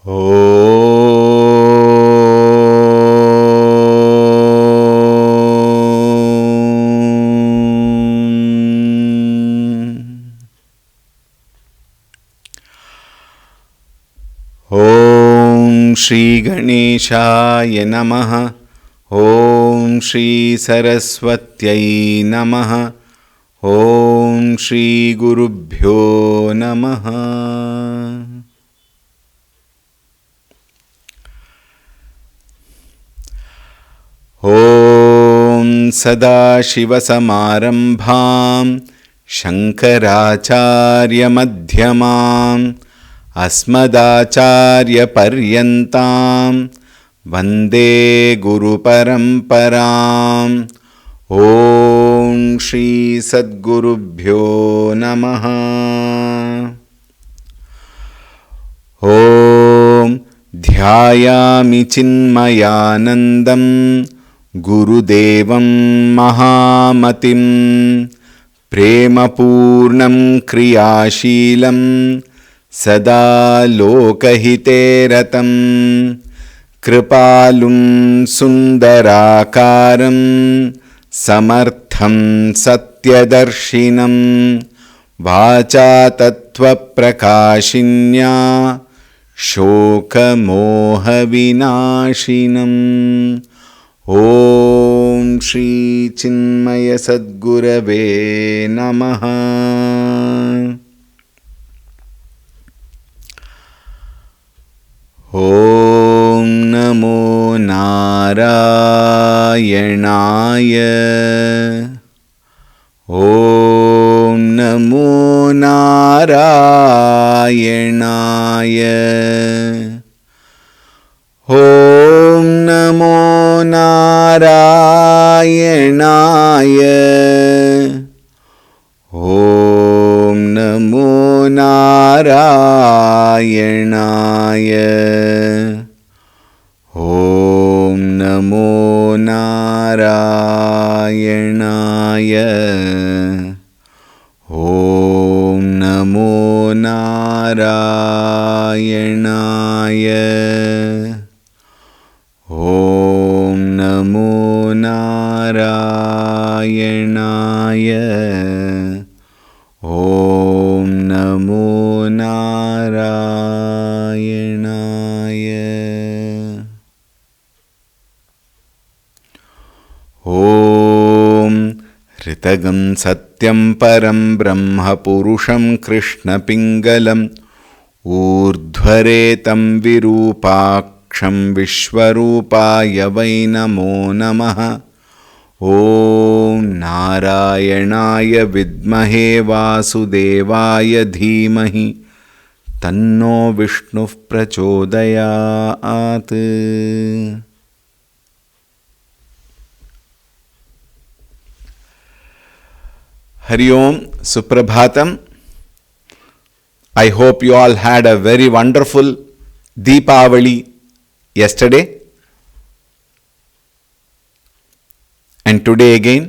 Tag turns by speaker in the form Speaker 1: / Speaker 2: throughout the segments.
Speaker 1: ॐ श्री गणेशाय नमः। ॐ श्री सरस्वत्यै नमः। ॐ श्री गुरुभ्यो नमः। ॐ सदाशिवसमारम्भां शङ्कराचार्यमध्यमाम् अस्मदाचार्यपर्यन्तां वन्दे गुरुपरम्पराम्। ॐ श्री सद्गुरुभ्यो नमः। ॐ ध्यायामि चिन्मयानन्दं गुरुदेवं महामतिं प्रेमपूर्णं क्रियाशीलं सदा लोकहिते रतं कृपालुं सुन्दराकारं समर्थं सत्यदर्शिनं वाचा तत्त्वप्रकाशिन्या शोकमोहविनाशिनम्। ॐ श्री चिन्मय सद्गुरवे नमः। ॐ नमो नारायणाय। ॐ नमो नारायणाय। ॐ नमो नारायणाय। ॐ नमो नारायणाय। ॐ नमो नारायणाय। ॐ नमो नारायणाय। ॐ नमो नारायणाय। ॐ नमो नारायणाय। ॐ ऋतगं सत्यं परं ब्रह्म पुरुषं कृष्णपिङ्गलम् ऊर्ध्वरेतं विरूपाक्षं विश्वरूपाय वै नमो नमः। ॐ नारायणाय विद्महे वासुदेवाय धीमहि तन्नो विष्णुः प्रचोदयात्। हरि ओम, Suprabhatam. I hope you all had a very wonderful Deepavali yesterday. And today again,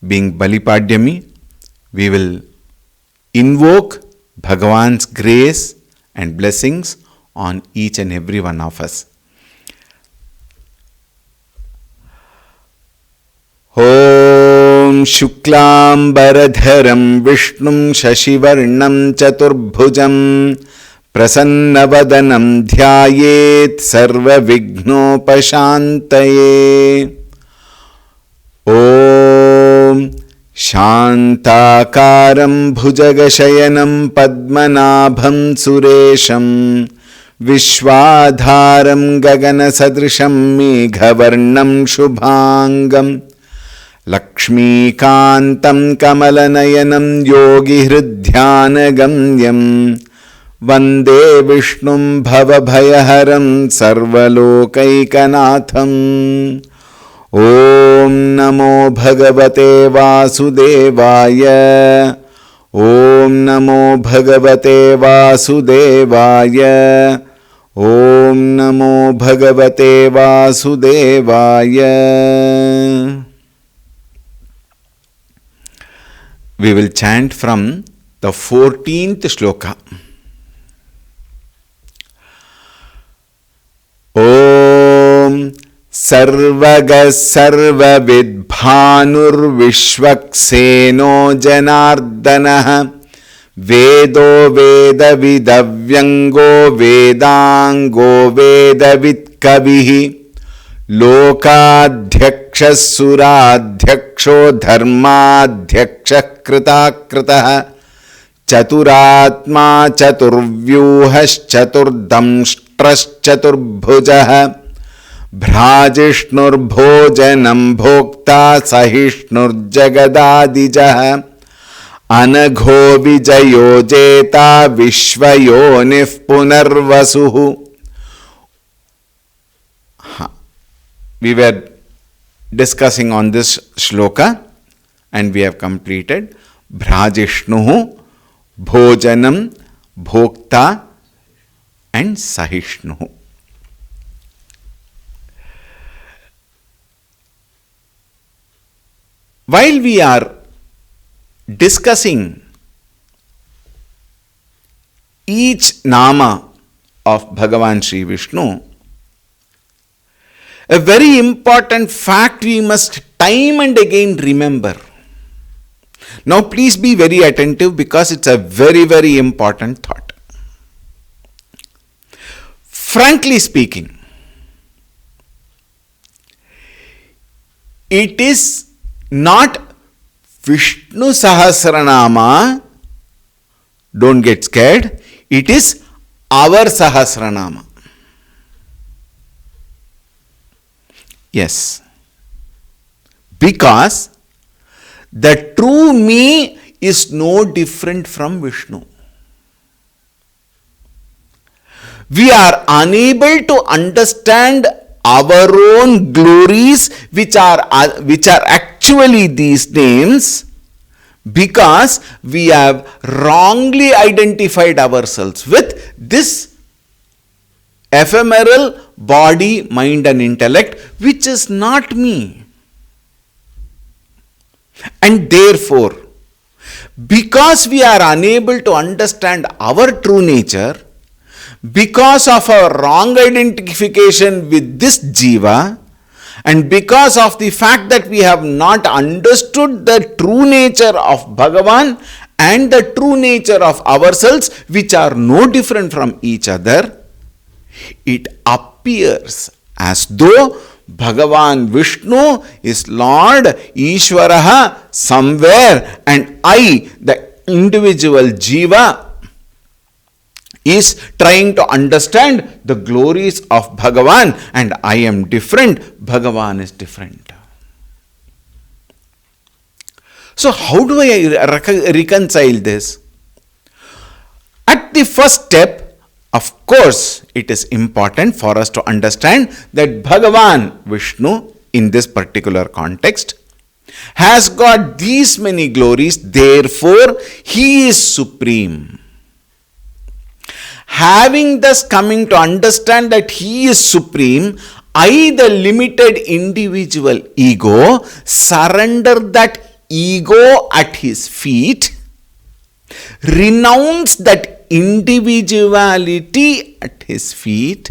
Speaker 1: being Balipadyami, we will invoke Bhagavan's grace and blessings on each and every one of us. ॐ शुक्लाम्बरधरं विष्णुं शशिवर्णं चतुर्भुजं प्रसन्नवदनं ध्यायेत् सर्वविघ्नोपशान्तये। ॐ शान्ताकारं भुजगशयनं पद्मनाभं सुरेशं विश्वाधारं गगनसदृशं मेघवर्णं शुभांगं लक्ष्मीकान्तं कमलनयनं योगिहृद्ध्यानगम्यं वन्दे विष्णुं भवभयहरं सर्वलोकैकनाथम्। ॐ नमो भगवते वासुदेवाय। ॐ नमो भगवते वासुदेवाय। ॐ नमो भगवते वासुदेवाय। We will chant from the 14th shloka. सर्वगः सर्वविद्भानुर्विश्वक्सेनो जनार्दनः वेदो वेदविदव्यङ्गो वेदाङ्गो वेदवित्कविः लोकाध्यक्षः सुराध्यक्षो धर्माध्यक्षः कृताकृतः चतुरात्मा चतुर्व्यूहश्चतुर्दंष्ट्रश्चतुर्भुजः भ्राजिष्णुर्भोजनं भोक्ता सहिष्णुर्जगदादिजः अनघो विजयो जेता विश्वयोनिः पुनर्वसुः. We were discussing on this shloka and we have completed. Bhrajishnuhu, Bhojanam, Bhokta and Sahishnuhu. While we are discussing each nama of Bhagavan Sri Vishnu, a very important fact we must time and again remember. Now please be very attentive because it's a very, very important thought. Frankly speaking, it is not Vishnu Sahasranama, don't get scared, it is our Sahasranama. Yes, because the true me is no different from Vishnu. We are unable to understand our own glories, which are actually these names, because we have wrongly identified ourselves with this ephemeral body, mind and intellect, which is not me. And therefore, because we are unable to understand our true nature, because of our wrong identification with this jiva, and because of the fact that we have not understood the true nature of Bhagavan and the true nature of ourselves, which are no different from each other, it appears as though Bhagavan Vishnu is Lord Ishvaraha somewhere, and I, the individual jiva, is trying to understand the glories of Bhagavan, and I am different, Bhagavan is different. So how do I reconcile this? At the first step, of course, it is important for us to understand that Bhagavan Vishnu, in this particular context, has got these many glories, therefore he is supreme. Having thus coming to understand that he is supreme, I, the limited individual ego, surrender that ego at his feet, renounce that individuality at his feet,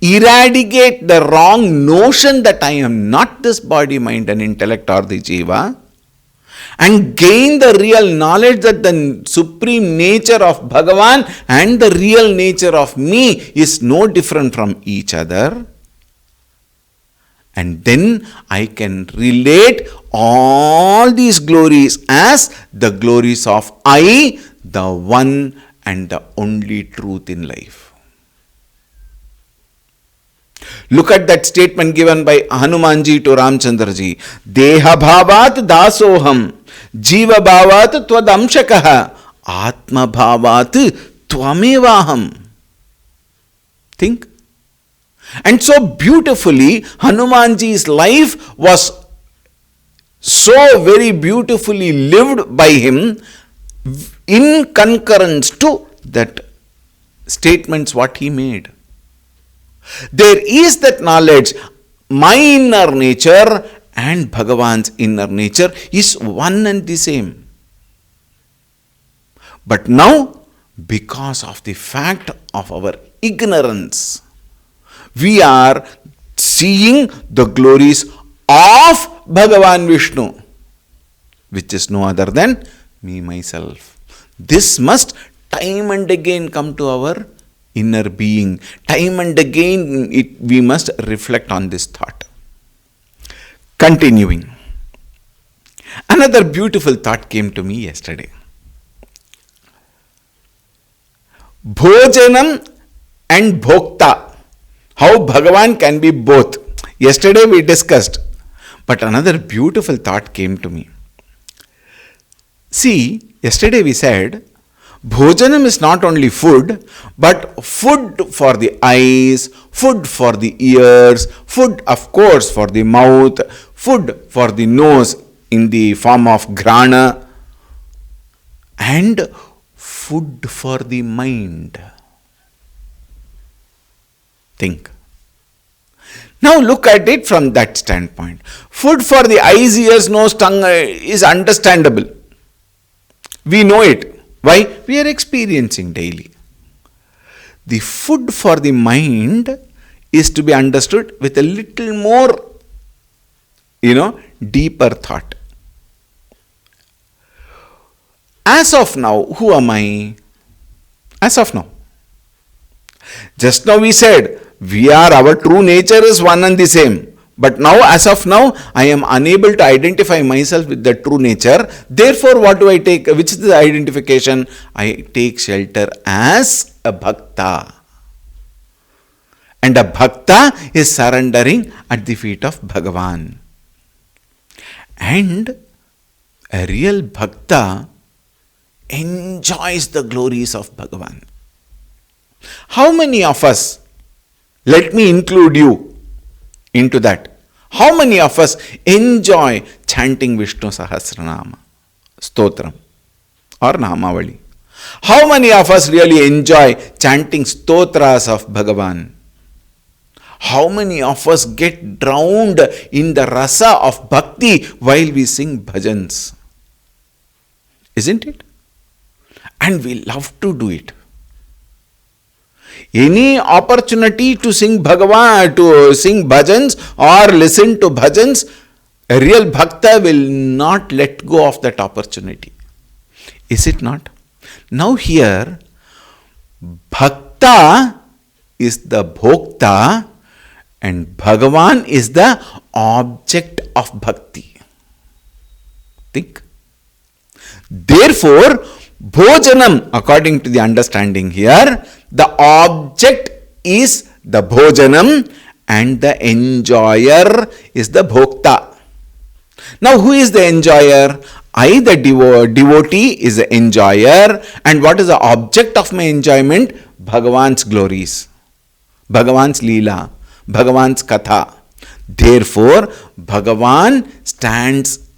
Speaker 1: eradicate the wrong notion that I am not this body, mind and intellect or the jiva, and gain the real knowledge that the supreme nature of Bhagavan and the real nature of me is no different from each other. And then I can relate all these glories as the glories of I, the one and the only truth in life. Look at that statement given by Hanumanji to Ramchandraji. Deha bhavat dasoham, jiva bhavat twadamshakaha, atma bhavat tvamevaham. Think. And so beautifully, Hanumanji's life was so very beautifully lived by him in concurrence to that statements what he made. There is that knowledge, my inner nature and Bhagavan's inner nature is one and the same. But now, because of the fact of our ignorance, we are seeing the glories of Bhagavan Vishnu, which is no other than me, myself. This must time and again come to our inner being. Time and again we must reflect on this thought. Continuing. Another beautiful thought came to me yesterday. Bhojanam and Bhokta. How Bhagavan can be both. Yesterday we discussed. But another beautiful thought came to me. See, yesterday we said, Bhojanam is not only food, but food for the eyes, food for the ears, food of course for the mouth, food for the nose in the form of grana, and food for the mind. Think. Now look at it from that standpoint. Food for the eyes, ears, nose, tongue is understandable. We know it. Why? We are experiencing daily. The food for the mind is to be understood with a little more, deeper thought. As of now, who am I? As of now. Just now we said, our true nature is one and the same. But now, as of now, I am unable to identify myself with the true nature. Therefore, what do I take? Which is the identification? I take shelter as a bhakta. And a bhakta is surrendering at the feet of Bhagavan. And a real bhakta enjoys the glories of Bhagavan. How many of us, let me include you into that, how many of us enjoy chanting Vishnu Sahasranama, Stotram or Namavali? How many of us really enjoy chanting Stotras of Bhagavan? How many of us get drowned in the rasa of bhakti while we sing bhajans? Isn't it? And we love to do it. Any opportunity to sing Bhagavan, to sing bhajans or listen to bhajans, a real bhakta will not let go of that opportunity. Is it not? Now here, bhakta is the bhokta and Bhagavan is the object of bhakti. Think. Therefore, bhojanam, according to the understanding here, the object is the bhojanam and the enjoyer is the bhokta. Now, who is the enjoyer? I, the devotee, is the enjoyer. And what is the object of my enjoyment? Bhagavan's glories, Bhagavan's leela, Bhagavan's katha. Therefore, Bhagavan stands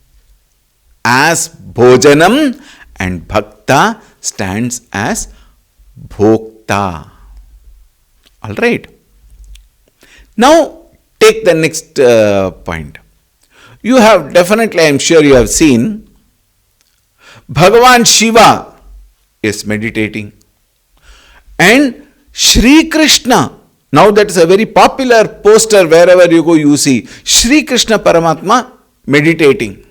Speaker 1: as bhojanam and bhakta stands as bhokta. Alright. Now, take the next point. You have definitely, I am sure you have seen, Bhagavan Shiva is meditating. And Shri Krishna, now that is a very popular poster wherever you go, you see Shri Krishna Paramatma meditating.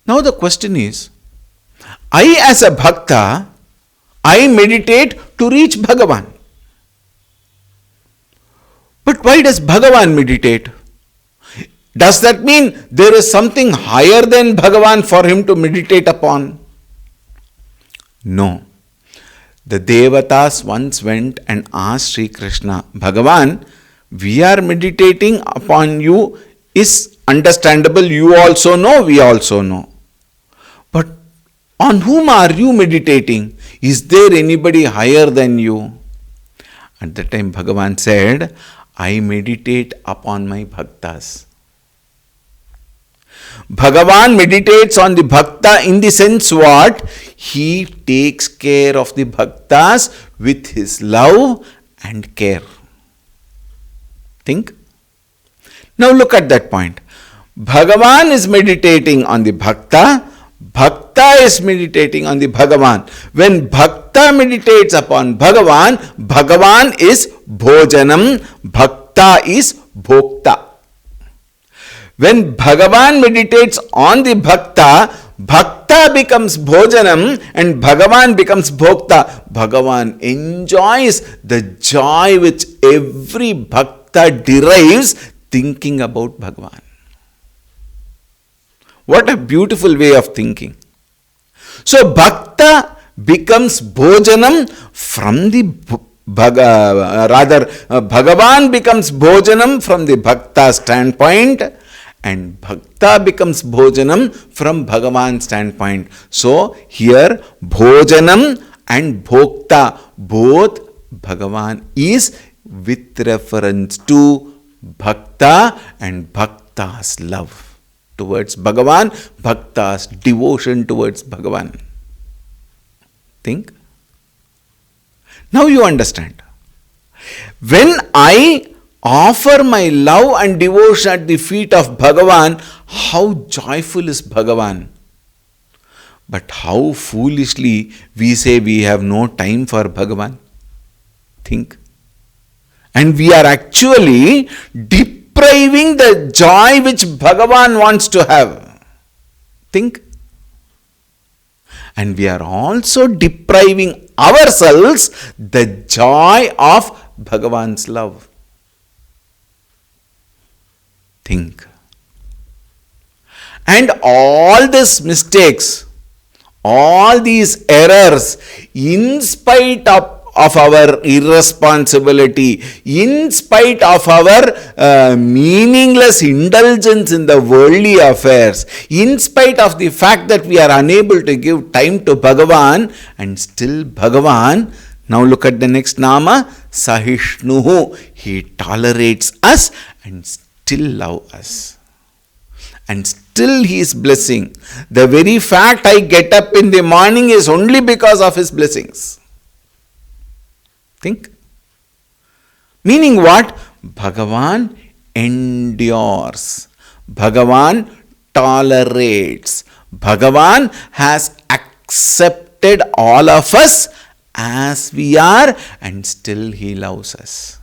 Speaker 1: Now the question is, I as a bhakta, I meditate to reach Bhagavan. But why does Bhagavan meditate? Does that mean there is something higher than Bhagavan for him to meditate upon? No. The Devatas once went and asked Sri Krishna, Bhagavan, we are meditating upon you is understandable. You also know, we also know. But on whom are you meditating? Is there anybody higher than you? At that time Bhagavan said, I meditate upon my bhaktas. Bhagavan meditates on the bhakta in the sense what? He takes care of the bhaktas with his love and care. Think. Now look at that point. Bhagavan is meditating on the bhakta. Bhakta is meditating on the Bhagavan. When bhakta meditates upon Bhagavan, Bhagavan is bhojanam, bhakta is bhokta. When Bhagavan meditates on the bhakta, bhakta becomes bhojanam and Bhagavan becomes bhokta. Bhagavan enjoys the joy which every bhakta derives thinking about Bhagavan. What a beautiful way of thinking. So bhakta becomes bhojanam from the Bhagavan becomes bhojanam from the bhakta standpoint, and bhakta becomes bhojanam from Bhagavan standpoint. So here bhojanam and bhokta, both Bhagavan is with reference to bhakta and bhakta's love towards Bhagavan, bhakta's devotion towards Bhagavan. Think. Now you understand. When I offer my love and devotion at the feet of Bhagavan, how joyful is Bhagavan. But how foolishly we say we have no time for Bhagavan. Think. And we are actually depriving the joy which Bhagavan wants to have. Think. And we are also depriving ourselves the joy of Bhagavan's love. Think. And all these mistakes, all these errors, in spite of our irresponsibility, in spite of our meaningless indulgence in the worldly affairs, in spite of the fact that we are unable to give time to Bhagavan, and still Bhagavan, now look at the next nama, Sahishnuhu, he tolerates us and still loves us. And still he is blessing. The very fact I get up in the morning is only because of his blessings. Think. Meaning what? Bhagavan endures. Bhagavan tolerates. Bhagavan has accepted all of us as we are, and still he loves us.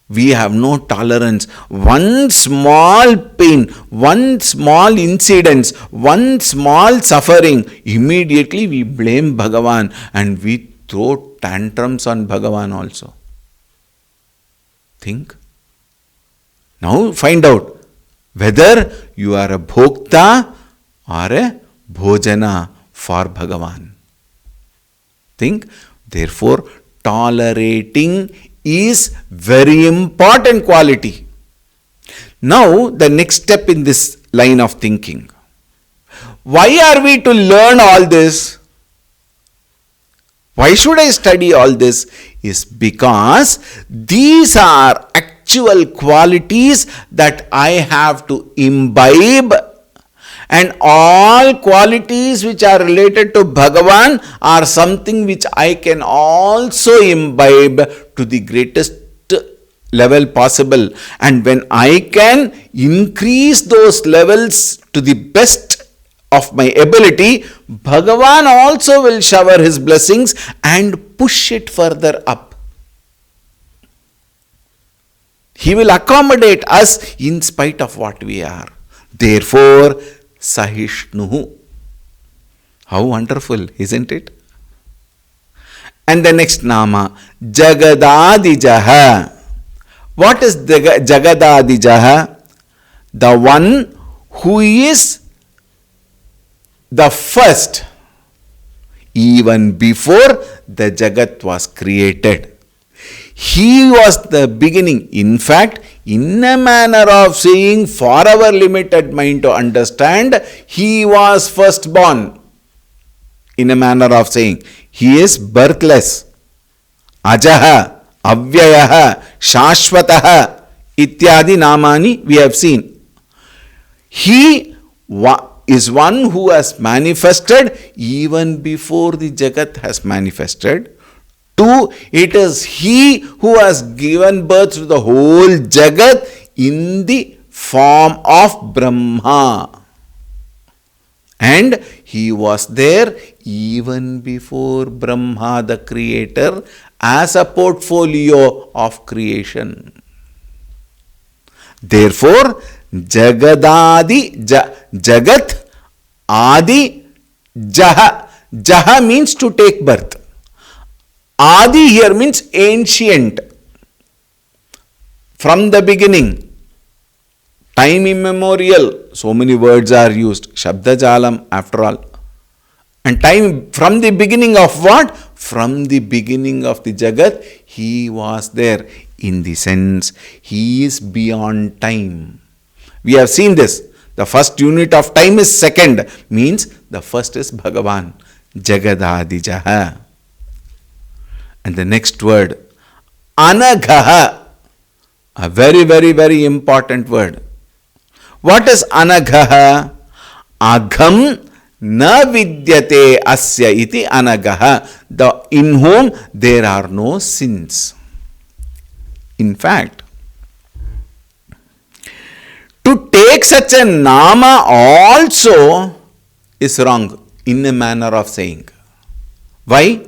Speaker 1: We have no tolerance. One small pain, one small incident, one small suffering, immediately we blame Bhagavan and we throw tantrums on Bhagavan also. Think. Now find out whether you are a bhokta or a bhojana for Bhagavan. Think. Therefore, tolerating is very important quality. Now, the next step in this line of thinking. Why are we to learn all this? Why should I study all this? Is because these are actual qualities that I have to imbibe, and all qualities which are related to Bhagavan are something which I can also imbibe to the greatest level possible. And when I can increase those levels to the best of my ability, Bhagavan also will shower his blessings and push it further up. He will accommodate us in spite of what we are. Therefore, Sahishnuhu. How wonderful, isn't it? And the next nama, Jagadadijaha. What is Jagadadijaha? The one who is the first, even before the Jagat was created. He was the beginning. In fact, in a manner of saying, for our limited mind to understand, he was firstborn. In a manner of saying, he is birthless. Ajaha, Avyayaha, Shashvataha, Ityadi Namani we have seen. He is one who has manifested even before the Jagat has manifested. 2, it is he who has given birth to the whole Jagat in the form of Brahma. And And he was there even before Brahma, the creator, as a portfolio of creation. Therefore, Jagadadi, Jagat, Adi, Jaha. Jaha means to take birth. Adi here means ancient. From the beginning. Time immemorial. So many words are used. Shabda Jalam after all. And time from the beginning of what? From the beginning of the Jagat, he was there. In the sense, he is beyond time. We have seen this. The first unit of time is second. Means the first is Bhagavan. Jagadadijaha. And the next word, Anaghaha. A very, very, very important word. What is Anaghaha? Agham na vidyate asya iti Anaghaha. In whom there are no sins. In fact, to take such a nama also is wrong in a manner of saying. Why?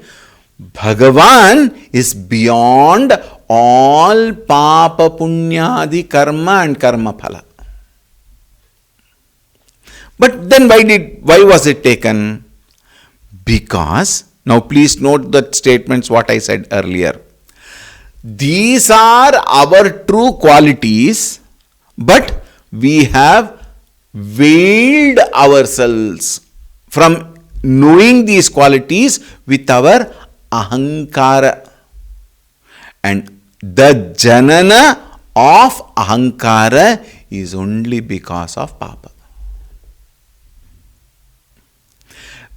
Speaker 1: Bhagavan is beyond all papa punyadi karma and karma phala. But then why was it taken? Because, now please note the statements what I said earlier. These are our true qualities, but we have veiled ourselves from knowing these qualities with our ahankara. And the janana of ahankara is only because of papa.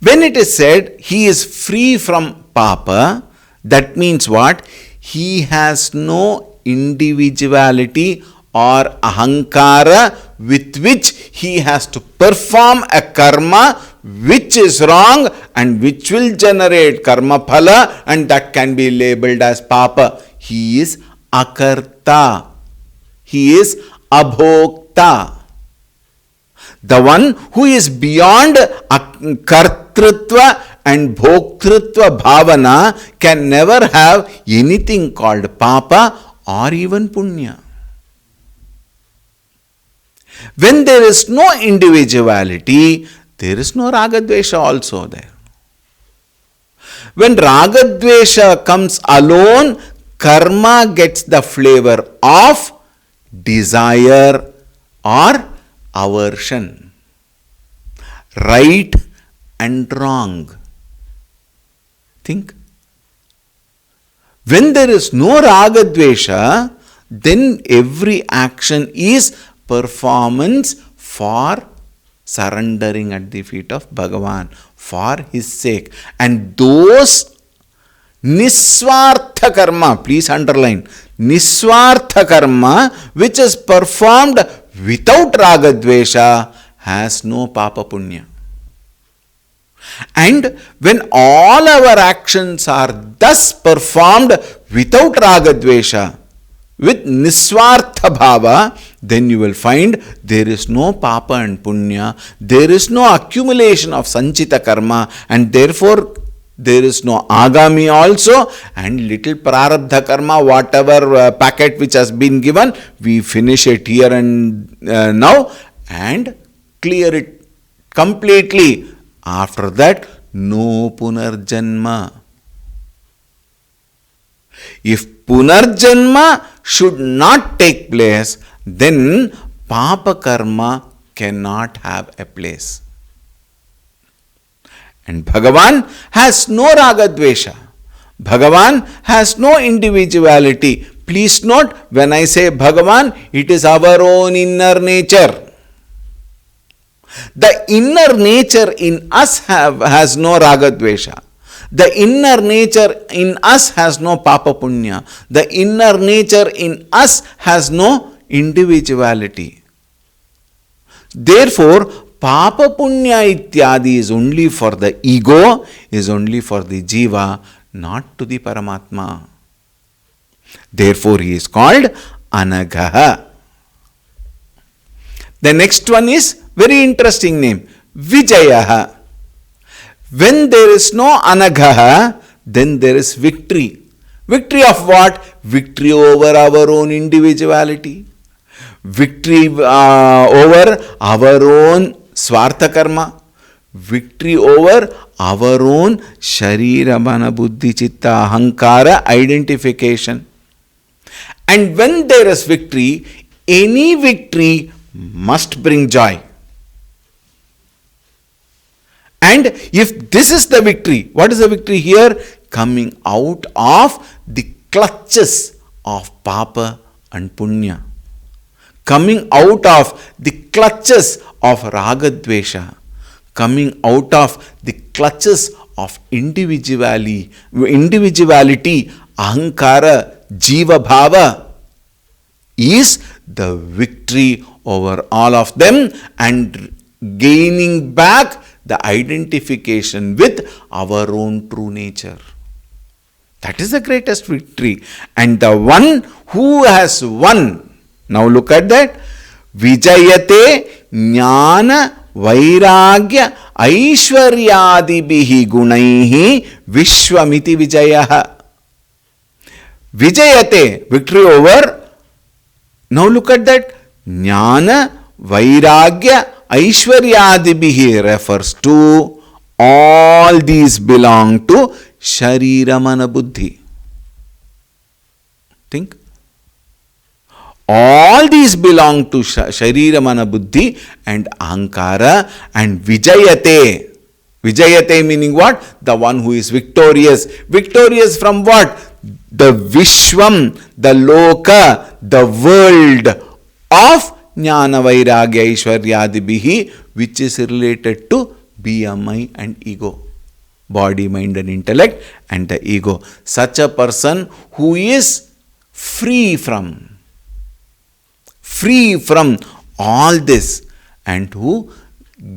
Speaker 1: When it is said he is free from papa, that means what? He has no individuality or ahankara with which he has to perform a karma which is wrong and which will generate karma phala, and that can be labeled as papa. He is akarta. He is abhokta. The one who is beyond kartrutva and bhoktrutva bhavana can never have anything called papa or even punya. When there is no individuality, there is no ragadvesha also there. When ragadvesha comes alone, karma gets the flavor of desire or aversion. Right and wrong. Think. When there is no ragadvesha, then every action is performance for surrendering at the feet of Bhagavan for his sake. And those niswartha karma, please underline, niswartha karma which is performed without ragadvesha has no papa punya. And when all our actions are thus performed without ragadvesha, with niswartha bhava, then you will find there is no papa and punya, there is no accumulation of sanchita karma, and therefore there is no agami also, and little prarabdha karma, whatever packet which has been given, we finish it here and now and clear it completely. After that, no punarjanma. If punarjanma should not take place, then papa karma cannot have a place. And Bhagavan has no ragadvesha. Bhagavan has no individuality. Please note, when I say Bhagavan, it is our own inner nature. The inner nature in us has no ragadvesha. The inner nature in us has no papa punya. The inner nature in us has no individuality. Therefore, papa punya ityadi is only for the ego, is only for the jiva, not to the Paramatma. Therefore, he is called Anaghaha. The next one is very interesting name, Vijayah. When there is no Anagha, then there is victory. Victory of what? Victory over our own individuality. Victory over our own Swartha Karma. Victory over our own Sharira, Mana, Buddhi, Chitta, Ahankara identification. And when there is victory, any victory must bring joy. And if this is the victory, what is the victory here? Coming out of the clutches of Papa and Punya. Coming out of the clutches of Ragadvesha. Coming out of the clutches of individuality, Ahankara, Jiva Bhava, is the victory over all of them and gaining back the identification with our own true nature. That is the greatest victory. And the one who has won, now look at that, Vijayate Jnana Vairagya Aishwaryadibihi Gunaihi Vishwamiti Vijayaha. Vijayate, victory over. Now look at that. Jnana Vairagya Aishwaryadibihi refers to all these belong to Sharira Mana Buddhi. Think. All these belong to Sharira Mana Buddhi and Ahankara, and Vijayate. Vijayate meaning what? The one who is victorious. Victorious from what? The Vishwam, the Loka, the world of Jnana Vairagya Aishwaryadibihi, which is related to BMI and ego. Body, mind and intellect and the ego. Such a person who is free from all this and who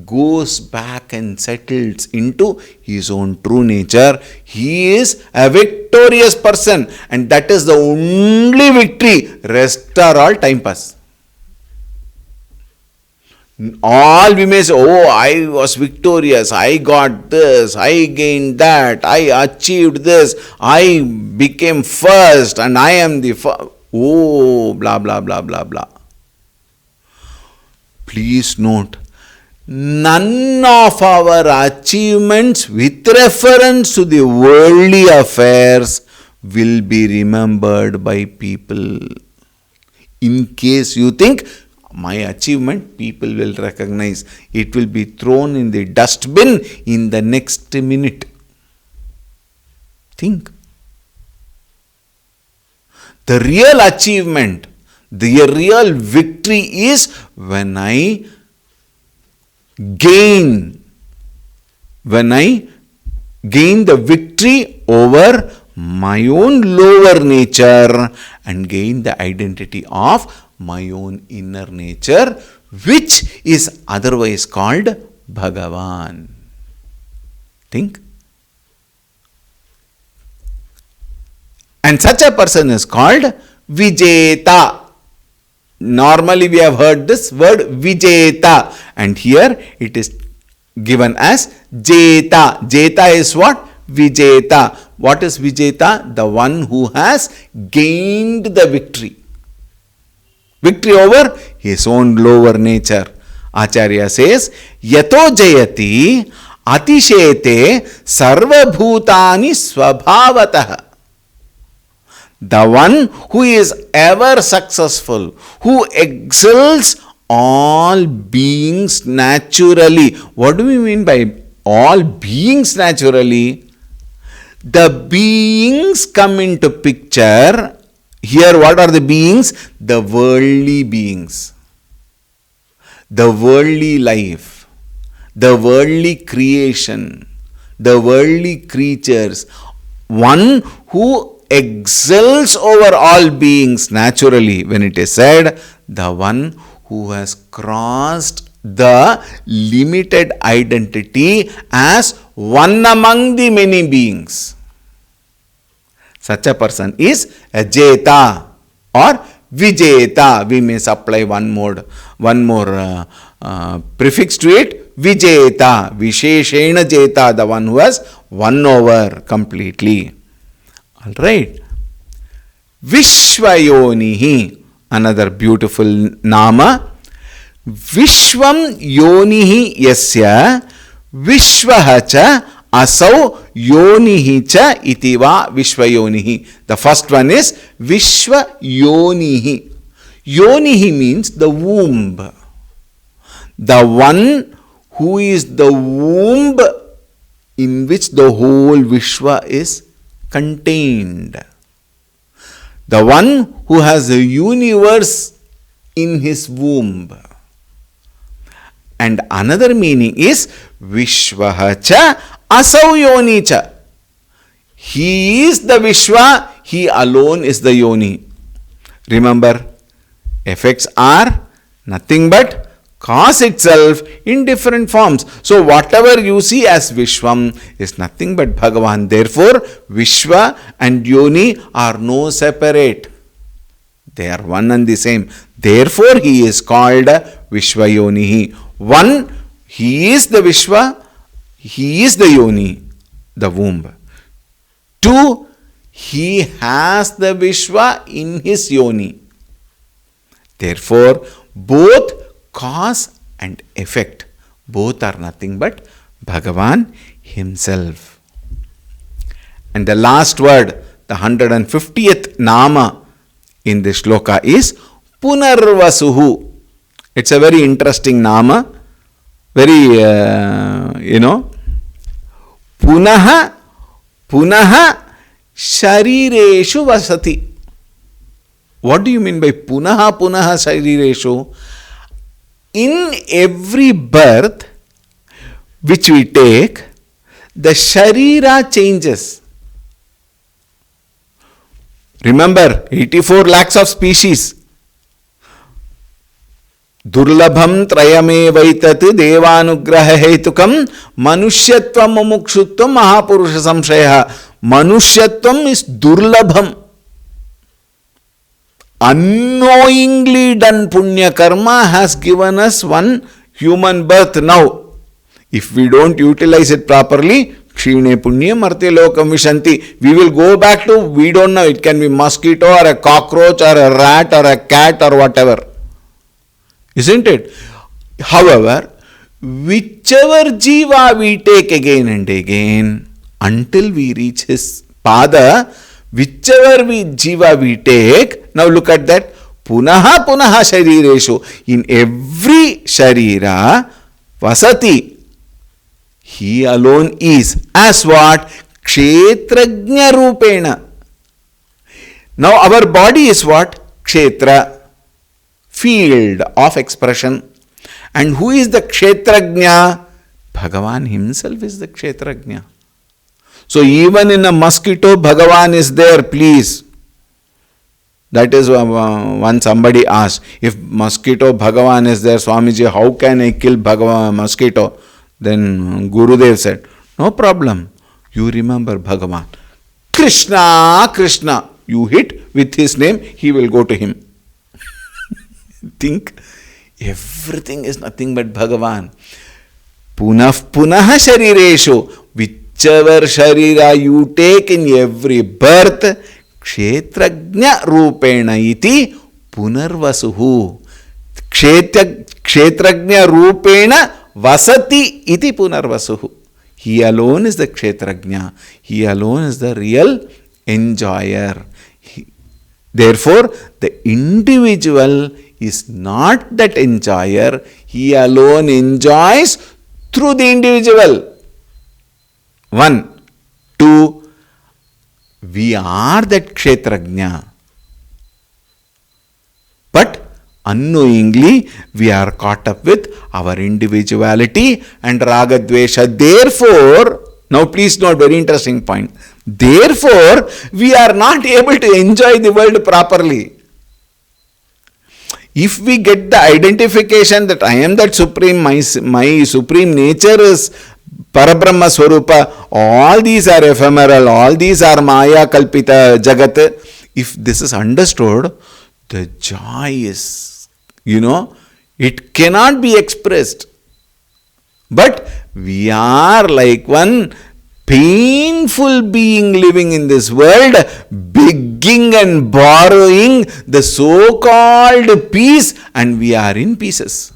Speaker 1: goes back and settles into his own true nature, he is a victorious person, and that is the only victory. Rest are all time pass. All we may say, oh, I was victorious, I got this, I gained that, I achieved this, I became first and I am the first. Oh, blah, blah, blah, blah, blah. Please note, none of our achievements with reference to the worldly affairs will be remembered by people. In case you think, my achievement people will recognize, it will be thrown in the dustbin in the next minute. Think. The real achievement, the real victory is when I gain the victory over my own lower nature and gain the identity of my own inner nature, which is otherwise called Bhagavan. Think. And such a person is called Vijeta. Normally we have heard this word Vijeta, and here it is given as Jeta. Jeta is what? Vijeta. What is Vijeta? The one who has gained the victory. Victory over his own lower nature. Acharya says, Yato Jayati Atishete Sarvabhutani Swabhavatah. The one who is ever successful, who excels all beings naturally. What do we mean by all beings naturally? The beings come into picture. Here what are the beings? The worldly beings. The worldly life. The worldly creation. The worldly creatures. One who excels over all beings naturally. When it is said, the one who has crossed the limited identity as one among the many beings. Such a person is a Jeta or Vijeta. We may supply one more prefix to it, Vijeta, Visheshena Jeta, the one who has won over completely. Alright. Vishwayonihi, another beautiful nama. Vishwam Yonihi Yasya Vishwahacha Asau Yonihi Cha Itiva Vishwayonihi. The first one is Vishwayonihi. Yonihi means the womb. The one who is the womb in which the whole Vishwa is contained. The one who has the universe in his womb. And another meaning is Vishwahacha Asau Yonicha. He is the Vishwa, he alone is the Yoni. Remember, effects are nothing but cause itself in different forms. So whatever you see as Vishwam is nothing but Bhagavan. Therefore, Vishwa and Yoni are no separate. They are one and the same. Therefore, he is called Vishwayonihi. One, he is the Vishwa, he is the Yoni, the womb. Two, he has the Vishwa in his Yoni. Therefore, both cause and effect, both are nothing but Bhagavan himself. And the last word, the 150th nama in this shloka is Punarvasuhu. It's a very interesting nama, very, Punaha Sharireshu Vasati. What do you mean by Punaha Sharireshu? In every birth which we take, the Sharira changes. Remember, 84 lakhs of species. Durlabham trayame vaitat devanugraha hetukam manusyatvam mumukshutvam mahapurusha samshaya. Manusyatvam is durlabham. Unknowingly done punya karma has given us one human birth now. If we don't utilize it properly, kshine punya marte lokam vishanti. We will go back to, we don't know, it can be mosquito or a cockroach or a rat or a cat or whatever. Isn't it? However, whichever jiva we take again and again, until we reach his pada, whichever jiva we take, now look at that, punaha sharireshu, in every sharira, vasati, he alone is, as what? Kshetrajna rupena. Now our body is what? Kshetra, field of expression. And who is the Kshetrajna? Bhagavan himself is the Kshetrajna. So even in a mosquito, Bhagavan is there, please. That is when somebody asked, if mosquito Bhagavan is there, Swamiji, how can I kill mosquito? Then Gurudev said, no problem. You remember Bhagavan. Krishna, Krishna. You hit with his name, he will go to him. Think, everything is nothing but Bhagavan. Punaha sharireshu. Whichever sharira you take in every birth, kshetrajna rupena iti punarvasuhu. Kshetrajna rupena vasati iti punarvasuhu. He alone is the kshetrajna. He alone is the real enjoyer. Therefore, the individual is not that enjoyer. He alone enjoys through the individual. 1. 2. We are that kshetrajna. But unknowingly, we are caught up with our individuality and ragadvesha. Therefore, now please note, very interesting point. Therefore, we are not able to enjoy the world properly. If we get the identification that I am that supreme, my supreme nature is Parabrahma Swarupa, all these are ephemeral, all these are Maya Kalpita Jagat. If this is understood, the joy is, it cannot be expressed. But we are like one painful being living in this world, begging and borrowing the so-called peace, and we are in pieces.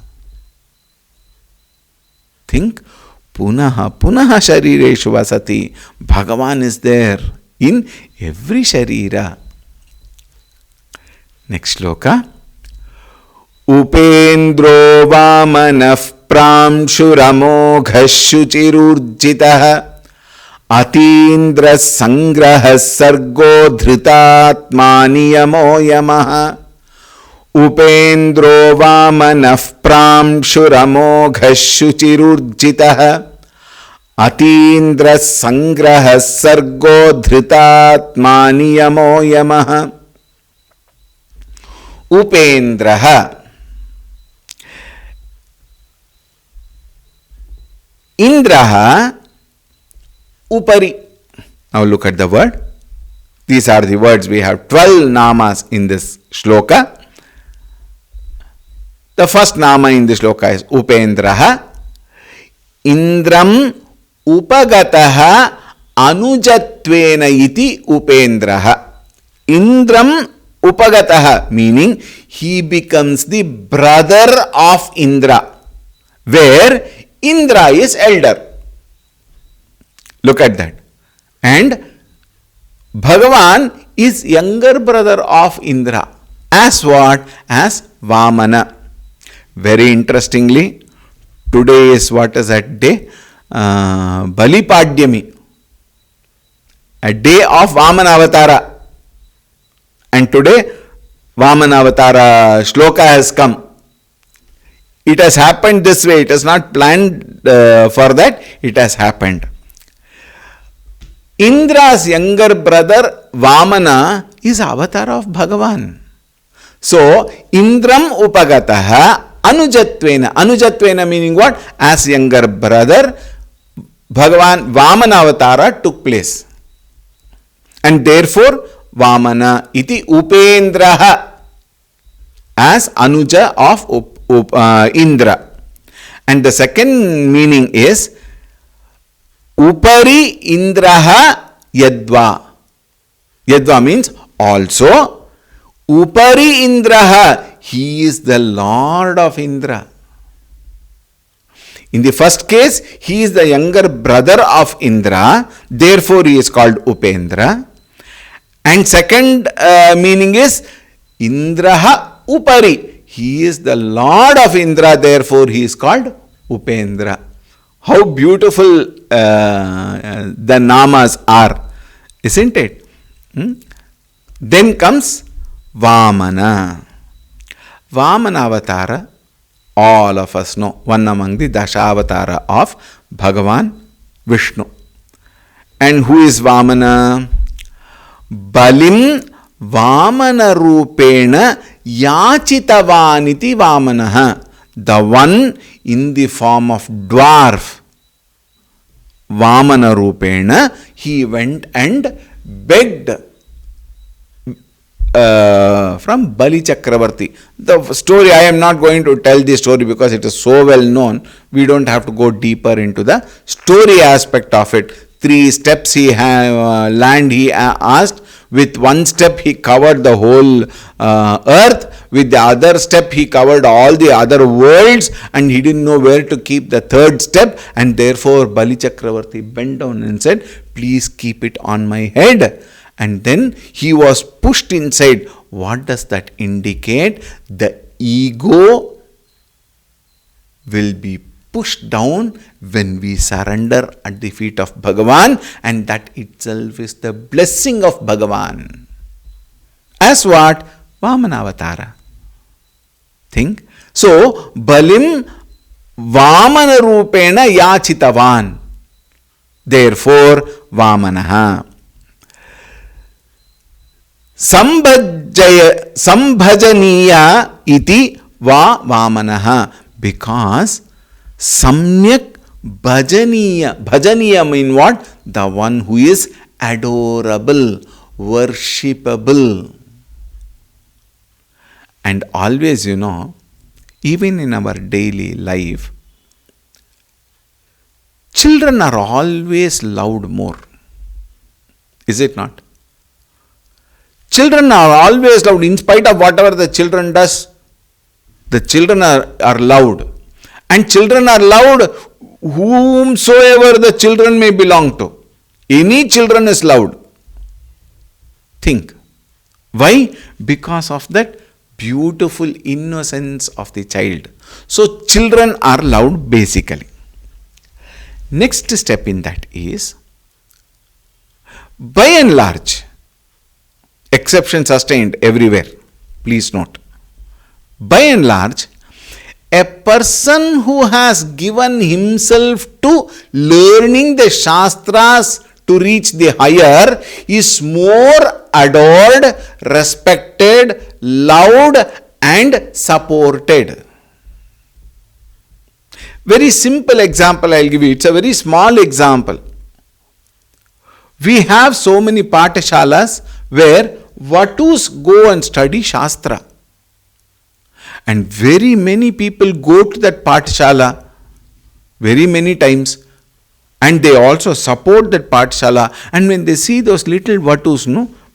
Speaker 1: Think, punaha sharireshu vasati. Bhagavan is there in every sharira. Next shloka. Upendro vamanah प्रांशुरमोघः शुचिरुर्जितः Atindra संग्रह सर्गो धृतात्मा नियमो यमः. उपेन्द्रो वामनः प्रांशुरमोघः शुचिरुर्जितः अतीन्द्र संग्रह सर्गो धृतात्मा नियमो यमः. उपेन्द्रः, Indraha upari. Now look at the word. These are the words. We have 12 namas in this shloka. The first nama in this shloka is Upendraha. Indram upagataha anujatvena iti Upendraha. Indram upagataha, meaning he becomes the brother of Indra, where Indra is elder. Look at that. And Bhagavan is younger brother of Indra. As what? As Vamana. Very interestingly, today is what is that day? Balipadyami. A day of Vamana Avatara. And today, Vamana Avatara shloka has come. It has happened this way. It is not planned for that. It has happened. Indra's younger brother Vamana is avatar of Bhagavan. So, Indram upagataha anujatvena. Anujatvena meaning what? As younger brother, Bhagavan Vamana avatara took place. And therefore, Vamana iti upendraha as anuja of Indra. And the second meaning is upari indraha yadva. Yadva means also. Upari indraha, he is the lord of Indra. In the first case, he is the younger brother of Indra, therefore he is called Upendra. And second meaning is Indraha upari. He is the lord of Indra, therefore he is called Upendra. How beautiful the namas are, isn't it? Then comes Vamana. Vamana avatara, all of us know, one among the Dashavatara of Bhagavan Vishnu. And who is Vamana? Balim Vamana Rupena Yachitavaniti Vamanaha. The one in the form of dwarf. Vamana Rupena, he went and begged from Bali Chakravarti. The story, I am not going to tell the story because it is so well known. We don't have to go deeper into the story aspect of it. 3 steps he land he asked. With one step he covered the whole earth. With the other step he covered all the other worlds, and he didn't know where to keep the third step, and therefore Bali Chakravarti bent down and said, please keep it on my head. And then he was pushed inside. What does that indicate? The ego will be pushed down when we surrender at the feet of Bhagavan, and that itself is the blessing of Bhagavan. As what? Vamana avatara. Think. So, Balim Vamana Rupena Yachitavan. Therefore, Vamanaha. Sambhajaniya iti va Vamanaha. Because Samyak Bhajaniya. Bhajaniya mean what? The one who is adorable, worshipable. And always, even in our daily life, children are always loved more. Is it not? Children are always loved. In spite of whatever the children does, the children are loved. And children are loved whomsoever the children may belong to. Any children is loved. Think. Why? Because of that beautiful innocence of the child. So children are loved basically. Next step in that is, by and large, exception sustained everywhere. Please note. By and large, a person who has given himself to learning the Shastras to reach the higher is more adored, respected, loved and supported. Very simple example I will give you. It's a very small example. We have so many Pathshalas where Vatus go and study Shastra. And very many people go to that Pathshala very many times, and they also support that Pathshala. And when they see those little Vatus,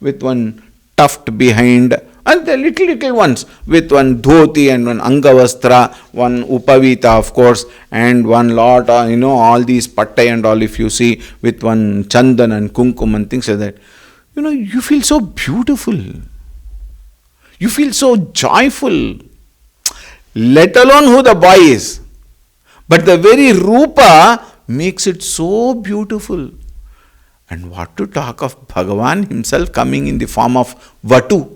Speaker 1: with one tuft behind, and the little ones with one dhoti and one angavastra, one upavita of course, and one lot, all these pattai and all, if you see, with one chandan and kumkum and things like that, you feel so beautiful. You feel so joyful. Let alone who the boy is. But the very Rupa makes it so beautiful. And what to talk of Bhagavan himself coming in the form of Vatu.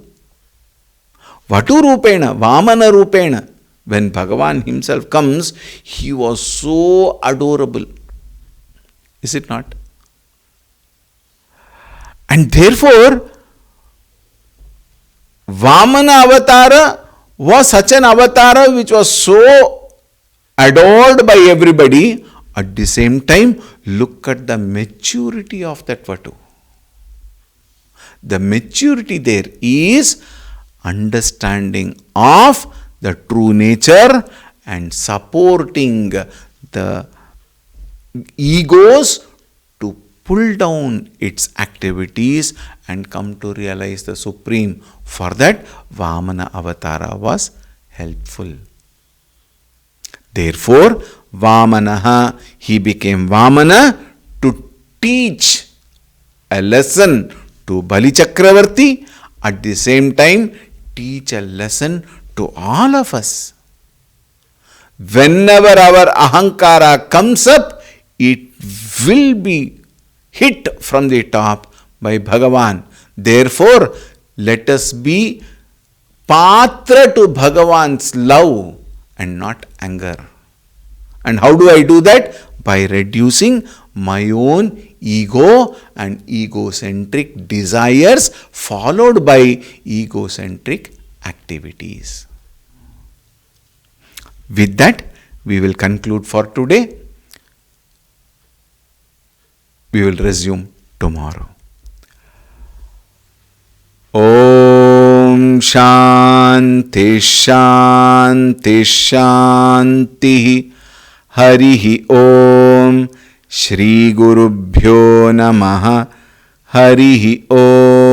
Speaker 1: Vatu Rupena, Vamana Rupena. When Bhagavan himself comes, he was so adorable. Is it not? And therefore, Vamana Avatara was such an avatar which was so adored by everybody. At the same time, look at the maturity of that Vatu. The maturity there is understanding of the true nature and supporting the egos to pull down its activities and come to realize the Supreme. For that, Vamana Avatara was helpful. Therefore, Vamanaha, he became Vamana to teach a lesson to Bali Chakravarti, at the same time teach a lesson to all of us. Whenever our ahankara comes up, it will be hit from the top by Bhagavan. Therefore, let us be patra to Bhagavan's love and not anger. And how do I do that? By reducing my own ego and egocentric desires, followed by egocentric activities. With that, we will conclude for today. We will resume tomorrow. Om Shanti Shanti Shanti. Harihi Om. Shri Gurubhyo Namaha. Harihi Om.